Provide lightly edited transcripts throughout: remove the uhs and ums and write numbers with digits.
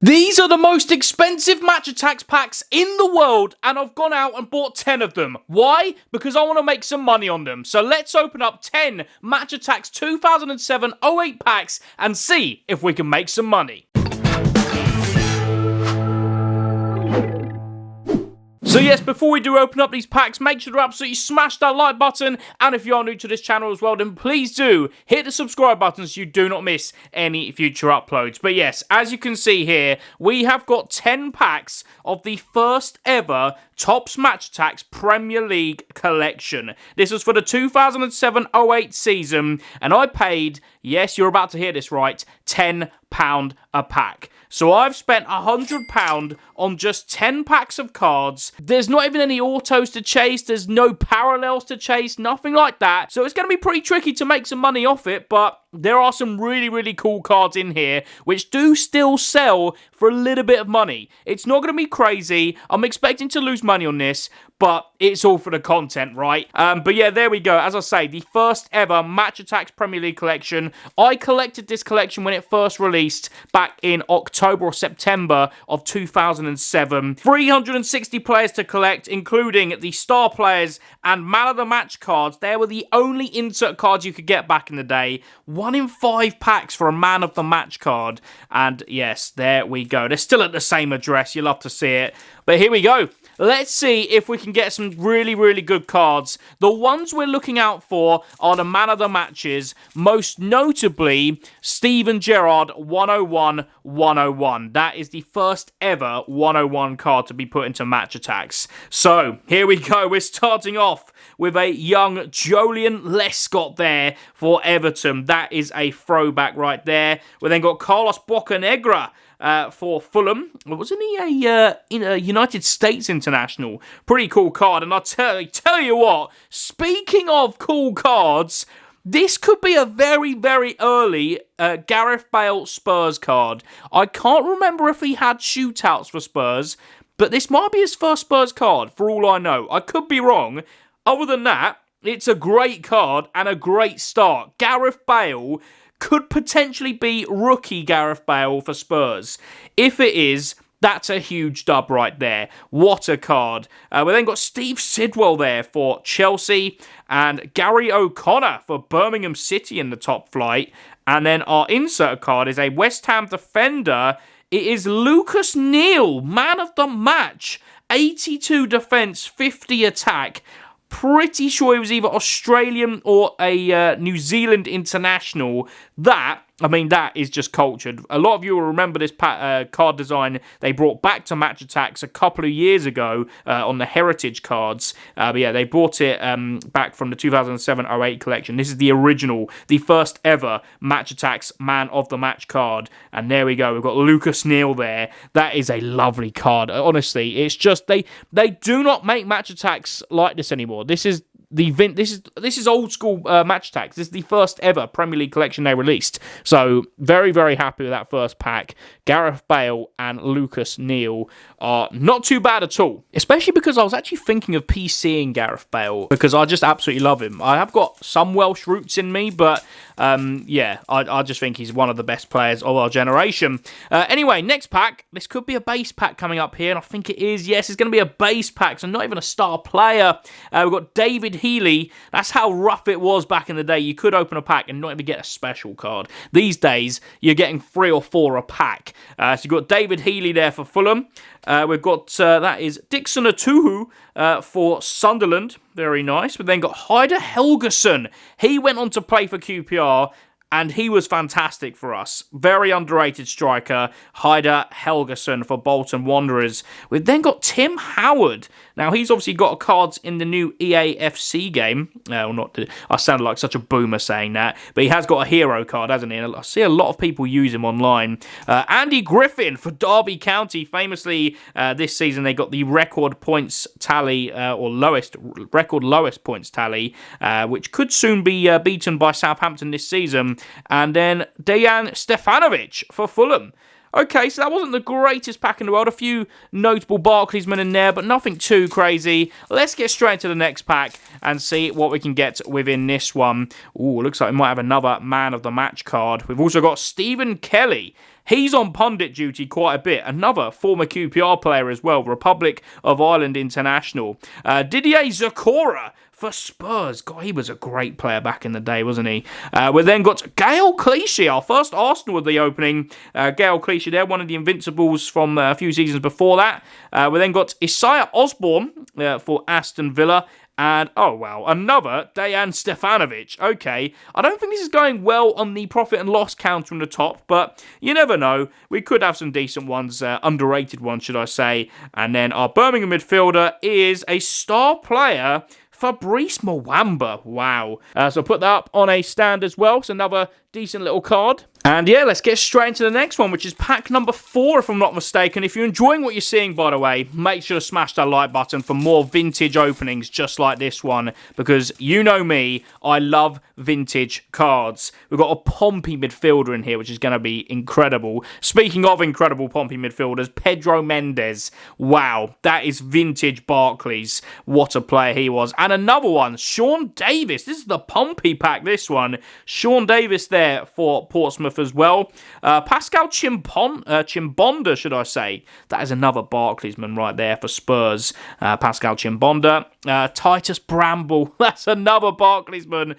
These are the most expensive Match Attax packs in the world, and I've gone out and bought 10 of them. Why? Because I want to make some money on them. So let's open up 10 Match Attax 2007-08 packs and see if we can make some money. So yes, before we do open up these packs, make sure to absolutely smash that like button, and if you are new to this channel as well, then please do hit the subscribe button so you do not miss any future uploads. But yes, as you can see here, we have got 10 packs of the first ever Topps Match Attax Premier League collection. This was for the 2007-08 season, and I paid, yes, you're about to hear this right, £10 a pack. So I've spent £100 on just 10 packs of cards. There's not even any autos to chase. There's no parallels to chase. Nothing like that. So it's going to be pretty tricky to make some money off it. But there are some really, really cool cards in here which do still sell for a little bit of money. It's not going to be crazy. I'm expecting to lose money on this, but it's all for the content, right? But yeah, there we go. As I say, the first ever Match Attax Premier League collection. I collected this collection when it first released back in October or September of 2007. 360 players to collect, including the star players and man of the match cards. They were the only insert cards you could get back in the day. 1 in 5 packs for a man of the match card. And yes, there we go. They're still at the same address. You'll love to see it. But here we go. Let's see if we can get some really, really good cards. The ones we're looking out for are the man of the matches, most notably Steven Gerrard 101-101. That is the first ever 101 card to be put into Match Attax. So, here we go. We're starting off with a young Julian Lescott there for Everton. That is a throwback right there. We then got Carlos Bocanegra for Fulham. Wasn't he a United States international? Pretty cool card. And I'll tell you what, speaking of cool cards, this could be a very, very early Gareth Bale Spurs card. I can't remember if he had shootouts for Spurs, but this might be his first Spurs card, for all I know. I could be wrong. Other than that, it's a great card and a great start. Gareth Bale could potentially be rookie Gareth Bale for Spurs. If it is, that's a huge dub right there. What a card. We then got Steve Sidwell there for Chelsea and Gary O'Connor for Birmingham City in the top flight. And then our insert card is a West Ham defender. It is Lucas Neal, man of the match. 82 defense, 50 attack. Pretty sure he was either Australian or a New Zealand international. That is just cultured. A lot of you will remember this card design they brought back to Match Attax a couple of years ago on the Heritage cards. But yeah, they brought it back from the 2007-08 collection. This is the original, the first ever Match Attax Man of the Match card. And there we go. We've got Lucas Neal there. That is a lovely card. Honestly, it's just they do not make Match Attax like this anymore. This is old school Match Attax. This is the first ever Premier League collection they released. So very, very happy with that first pack. Gareth Bale and Lucas Neal are not too bad at all. Especially because I was actually thinking of PCing Gareth Bale because I just absolutely love him. I have got some Welsh roots in me, but yeah, I just think he's one of the best players of our generation. Anyway, next pack. This could be a base pack coming up here, and I think it is. Yes, it's going to be a base pack, so not even a star player. We've got David Healy. That's how rough it was back in the day. You could open a pack and not even get a special card. These days, you're getting 3 or 4 a pack. So you've got David Healy there for Fulham. We've got, that is Dixon Atuhu for Sunderland. Very nice. We've then got Heider Helgason. He went on to play for QPR, and he was fantastic for us. Very underrated striker, Heider Helgason for Bolton Wanderers. We've then got Tim Howard. Now, he's obviously got cards in the new EAFC game. I sounded like such a boomer saying that. But he has got a hero card, hasn't he? And I see a lot of people use him online. Andy Griffin for Derby County. Famously, this season they got the record points tally, record lowest points tally, which could soon be beaten by Southampton this season. And then Dejan Stefanovic for Fulham. Okay, so that wasn't the greatest pack in the world. A few notable Barclaysmen in there, but nothing too crazy. Let's get straight into the next pack and see what we can get within this one. Ooh, looks like we might have another man of the match card. We've also got Stephen Kelly. He's on pundit duty quite a bit. Another former QPR player as well, Republic of Ireland international. Didier Zakora for Spurs. God, he was a great player back in the day, wasn't he? We then got Gael Clichy, our first Arsenal of the opening. Gael Clichy there, one of the Invincibles from a few seasons before that. We then got Isaiah Osborne for Aston Villa. And, oh, wow, another Dejan Stefanovic. Okay, I don't think this is going well on the profit and loss counter from the top, but you never know. We could have some decent ones, underrated ones, should I say. And then our Birmingham midfielder is a star player, Fabrice Mwamba. Wow. So I'll put that up on a stand as well. It's another decent little card. And yeah, let's get straight into the next one, which is pack number 4, if I'm not mistaken. If you're enjoying what you're seeing, by the way, make sure to smash that like button for more vintage openings just like this one, because you know me, I love vintage cards. We've got a Pompey midfielder in here, which is going to be incredible. Speaking of incredible Pompey midfielders, Pedro Mendes. Wow, that is vintage Barclays. What a player he was. And another one, Sean Davis. This is the Pompey pack, this one. Sean Davis there for Portsmouth as well. Pascal Chimbonda, should I say. That is another Barclaysman right there for Spurs. Pascal Chimbonda. Titus Bramble. That's another Barclaysman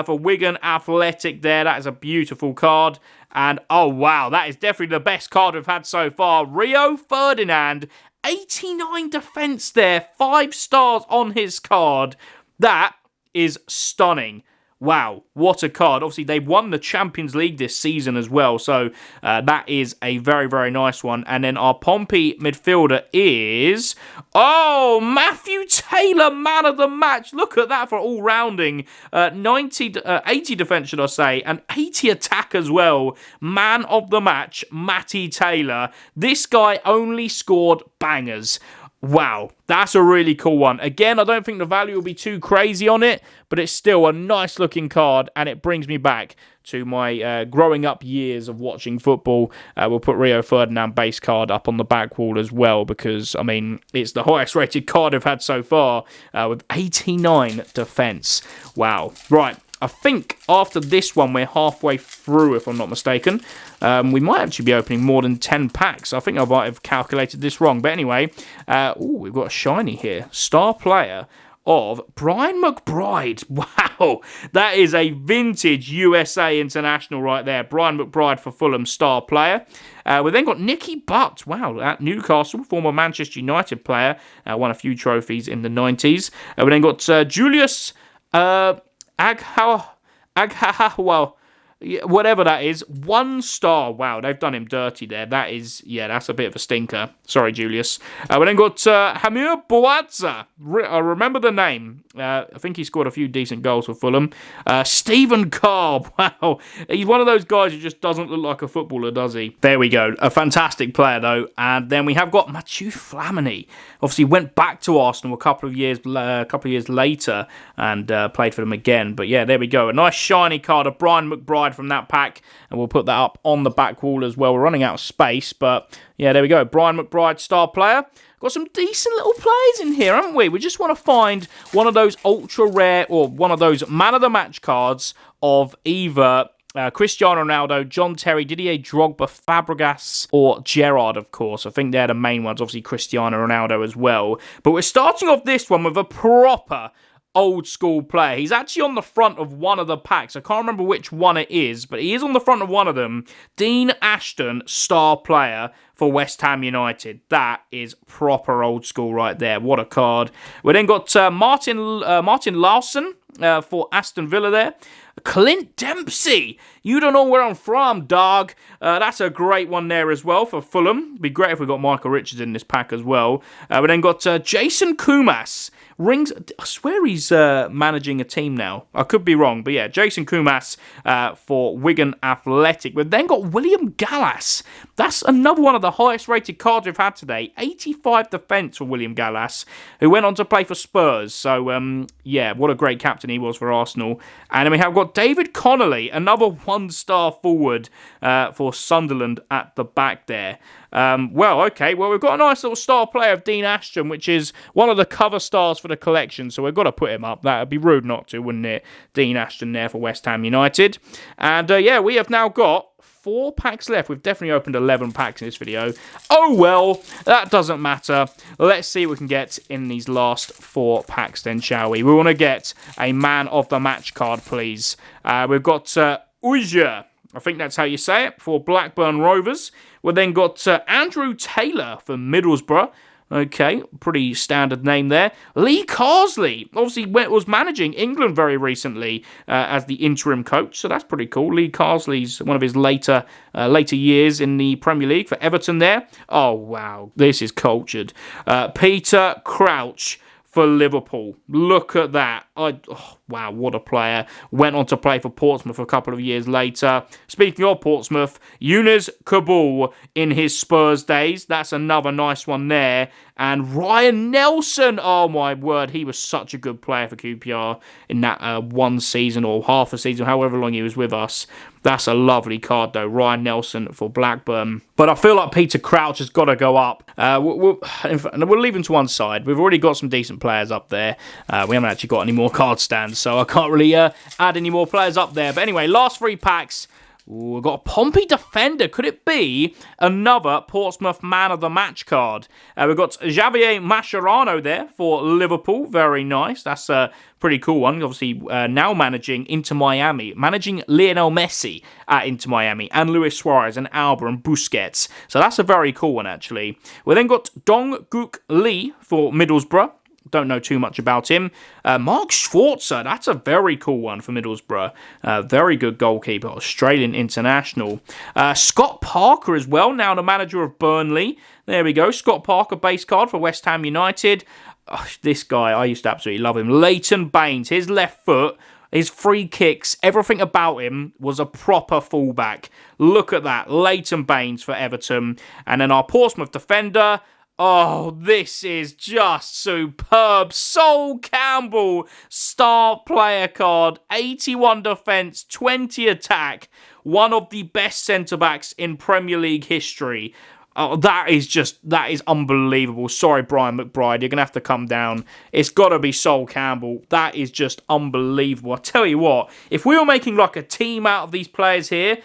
for Wigan Athletic there. That is a beautiful card. And, oh, wow, that is definitely the best card we've had so far. Rio Ferdinand. 89 defence there. 5 stars on his card. That is stunning. Wow, what a card. Obviously, they won the Champions League this season as well, so that is a very, very nice one. And then our Pompey midfielder is... Oh, Matthew Taylor, man of the match. Look at that for all-rounding. 80 defence, should I say, and 80 attack as well. Man of the match, Matty Taylor. This guy only scored bangers. Wow, that's a really cool one. Again, I don't think the value will be too crazy on it, but it's still a nice looking card, and it brings me back to my growing up years of watching football. We'll put Rio Ferdinand base card up on the back wall as well, because, I mean, it's the highest rated card I've had so far, with 89 defence. Wow. Right. I think after this one, we're halfway through, if I'm not mistaken. We might actually be opening more than 10 packs. I think I might have calculated this wrong. But anyway, we've got a shiny here. Star player of Brian McBride. Wow, that is a vintage USA international right there. Brian McBride for Fulham, star player. We then got Nicky Butt. Wow, at Newcastle, former Manchester United player. Won a few trophies in the 90s. We then got Julius... well, whatever that is, 1 star. Wow, they've done him dirty there. That is, yeah, that's a bit of a stinker. Sorry, Julius. We then got Hamir Bouazza. I remember the name. I think he scored a few decent goals for Fulham. Stephen Carr. Wow, he's one of those guys who just doesn't look like a footballer, does he? There we go. A fantastic player, though. And then we have got Mathieu Flamini. Obviously, went back to Arsenal a couple of years later and played for them again. But yeah, there we go. A nice shiny card of Brian McBride from that pack, and we'll put that up on the back wall as well. We're running out of space, but yeah, there we go. Brian McBride, star player. Got some decent little players in here, haven't we? We just want to find one of those ultra rare or one of those man of the match cards of either Cristiano Ronaldo, John Terry, Didier Drogba, Fabregas, or Gerrard, of course. I think they're the main ones. Obviously, Cristiano Ronaldo as well. But we're starting off this one with a proper old school player. He's actually on the front of one of the packs. I can't remember which one it is, but he is on the front of one of them. Dean Ashton, star player for West Ham United. That is proper old school right there. What a card. We then got Martin Larson for Aston Villa there. Clint Dempsey. You don't know where I'm from, dog. That's a great one there as well for Fulham. It'd be great if we got Michael Richards in this pack as well. We then got Jason Kumas. I swear he's managing a team now. I could be wrong, but yeah, Jason Kumas for Wigan Athletic. We've then got William Gallas. That's another one of the highest rated cards we've had today. 85 defence for William Gallas, who went on to play for Spurs. So, yeah, what a great captain he was for Arsenal. And then we have got David Connolly, another 1-star forward for Sunderland at the back there. Well, okay, well, we've got a nice little star player of Dean Ashton, which is one of the cover stars for the collection, so we've got to put him up. That would be rude not to, wouldn't it? Dean Ashton there for West Ham United. And, yeah, we have now got 4 packs left. We've definitely opened 11 packs in this video. Oh, well, that doesn't matter. Let's see what we can get in these last 4 packs then, shall we? We want to get a man of the match card, please. We've got Uja, I think that's how you say it, for Blackburn Rovers. We've then got Andrew Taylor for Middlesbrough. Okay, pretty standard name there. Lee Carsley, obviously was managing England very recently as the interim coach, so that's pretty cool. Lee Carsley's one of his later years in the Premier League for Everton there. Oh, wow, this is cultured. Peter Crouch for Liverpool. Look at that. Wow, what a player. Went on to play for Portsmouth a couple of years later. Speaking of Portsmouth, Younes Kabul in his Spurs days. That's another nice one there. And Ryan Nelson. Oh, my word. He was such a good player for QPR in that one season or half a season, however long he was with us. That's a lovely card, though. Ryan Nelson for Blackburn. But I feel like Peter Crouch has got to go up. We'll leave him to one side. We've already got some decent players up there. We haven't actually got any more card stands, so I can't really add any more players up there. But anyway, last 3 packs. Ooh, we've got a Pompey defender. Could it be another Portsmouth man of the match card? We've got Javier Mascherano there for Liverpool. Very nice. That's a pretty cool one. Obviously, now managing Inter Miami, managing Lionel Messi at Inter Miami, and Luis Suarez and Alba and Busquets. So that's a very cool one, actually. We then got Dong Guk Lee for Middlesbrough. Don't know too much about him. Mark Schwarzer, that's a very cool one for Middlesbrough. Very good goalkeeper, Australian international. Scott Parker as well, now the manager of Burnley. There we go, Scott Parker base card for West Ham United. This guy, I used to absolutely love him. Leighton Baines, his left foot, his free kicks, everything about him was a proper fullback. Look at that, Leighton Baines for Everton. And then our Portsmouth defender, oh, this is just superb. Sol Campbell, star player card, 81 defence, 20 attack. One of the best centre-backs in Premier League history. Oh, that is unbelievable. Sorry, Brian McBride, you're going to have to come down. It's got to be Sol Campbell. That is just unbelievable. I tell you what, if we were making like a team out of these players here,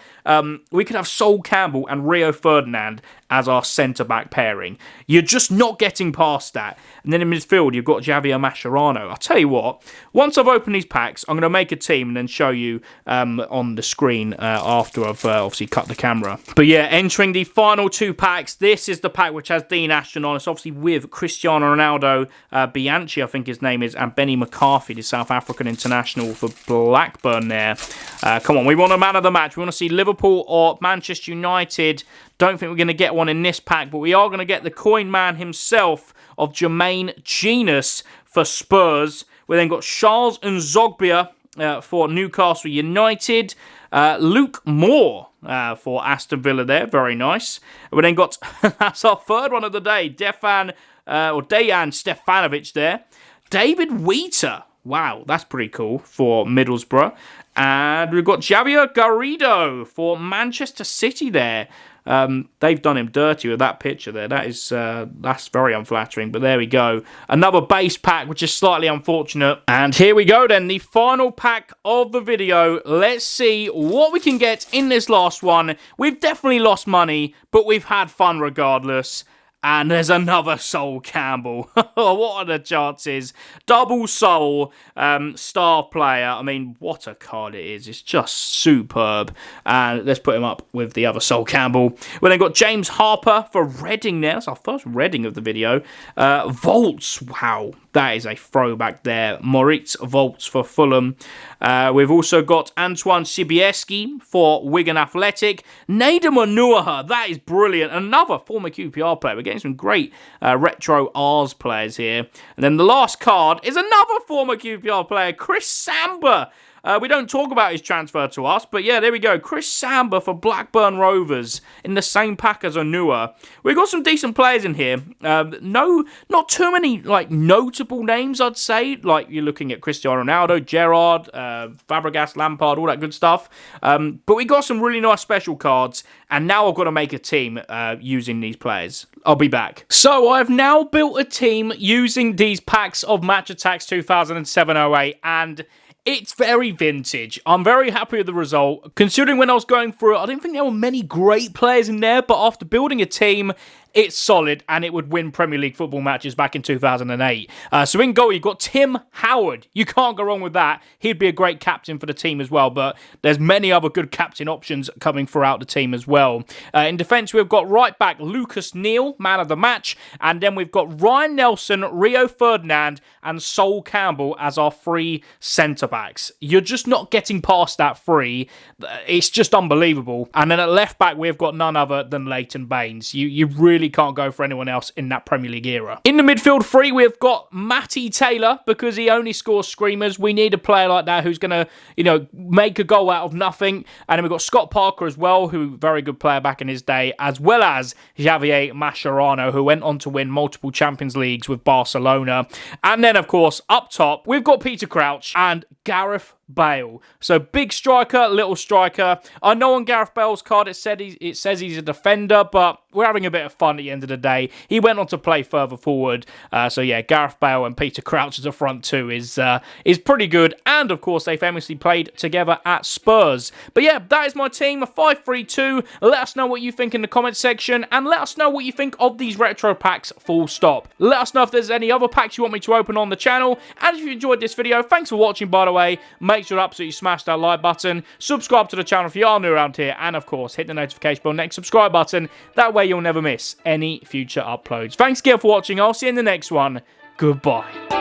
we could have Sol Campbell and Rio Ferdinand as our centre-back pairing. You're just not getting past that. And then in midfield, you've got Javier Mascherano. I'll tell you what, once I've opened these packs, I'm going to make a team and then show you on the screen after I've obviously cut the camera. But yeah, entering the final 2 packs, this is the pack which has Dean Ashton on. It's obviously with Cristiano Ronaldo, Bianchi, I think his name is, and Benny McCarthy, the South African international for Blackburn there. Come on, we want a man of the match. We want to see Liverpool or Manchester United. Don't think we're going to get one in this pack, but we are going to get the coin man himself of Jermaine Genius for Spurs. We then got Charles Nzogbia for Newcastle United. Luke Moore for Aston Villa there. Very nice. We then got, that's our third one of the day, Dejan Stefanovic there. David Wheater. Wow, that's pretty cool for Middlesbrough. And we've got Javier Garrido for Manchester City there. They've done him dirty with that picture there. That's very unflattering, but there we go. Another base pack, which is slightly unfortunate. And here we go then, the final pack of the video. Let's see what we can get in this last one. We've definitely lost money, but we've had fun regardless. And there's another Sol Campbell. What are the chances? Double Sol, star player. I mean, what a card it is. It's just superb. And let's put him up with the other Sol Campbell. We then got James Harper for Reading there. That's our first Reading of the video. Volts. Wow. That is a throwback there. Moritz Volts for Fulham. We've also got Antoine Sibieski for Wigan Athletic. Nader Manuha. That is brilliant. Another former QPR player. We're getting some great retro Rs players here. And then the last card is another former QPR player, Chris Samba. We don't talk about his transfer to us, but yeah, there we go. Chris Samba for Blackburn Rovers in the same pack as Onua. We've got some decent players in here. Not too many like notable names, I'd say. Like you're looking at Cristiano Ronaldo, Gerrard, Fabregas, Lampard, all that good stuff. But we got some really nice special cards, and now I've got to make a team using these players. I'll be back. So I've now built a team using these packs of Match Attax 2007-08, and it's very vintage. I'm very happy with the result. Considering when I was going through it, I didn't think there were many great players in there, but after building a team, it's solid, and it would win Premier League football matches back in 2008. So in goal, you've got Tim Howard. You can't go wrong with that. He'd be a great captain for the team as well, but there's many other good captain options coming throughout the team as well. In defence, we've got right back Lucas Neal, man of the match, and then we've got Ryan Nelson, Rio Ferdinand, and Sol Campbell as our 3 centre-backs. You're just not getting past that 3. It's just unbelievable. And then at left back, we've got none other than Leighton Baines. You really can't go for anyone else in that Premier League era. In the midfield 3, we've got Matty Taylor, because he only scores screamers. We need a player like that who's going to, make a goal out of nothing. And then we've got Scott Parker as well, who very good player back in his day, as well as Javier Mascherano, who went on to win multiple Champions Leagues with Barcelona. And then, of course, up top, we've got Peter Crouch and Gareth Bale. So big striker, little striker. I know on Gareth Bale's card it says he's a defender, but we're having a bit of fun at the end of the day. He went on to play further forward. So yeah, Gareth Bale and Peter Crouch as a front two is pretty good. And of course, they famously played together at Spurs. But yeah, that is my team, a 5-3-2. Let us know what you think in the comment section, and let us know what you think of these retro packs, full stop. Let us know if there's any other packs you want me to open on the channel. And if you enjoyed this video, thanks for watching, by the way. Make sure to absolutely smash that like button, subscribe to the channel if you are new around here, and of course, hit the notification bell next subscribe button. That way you'll never miss any future uploads. Thanks again for watching. I'll see you in the next one. Goodbye.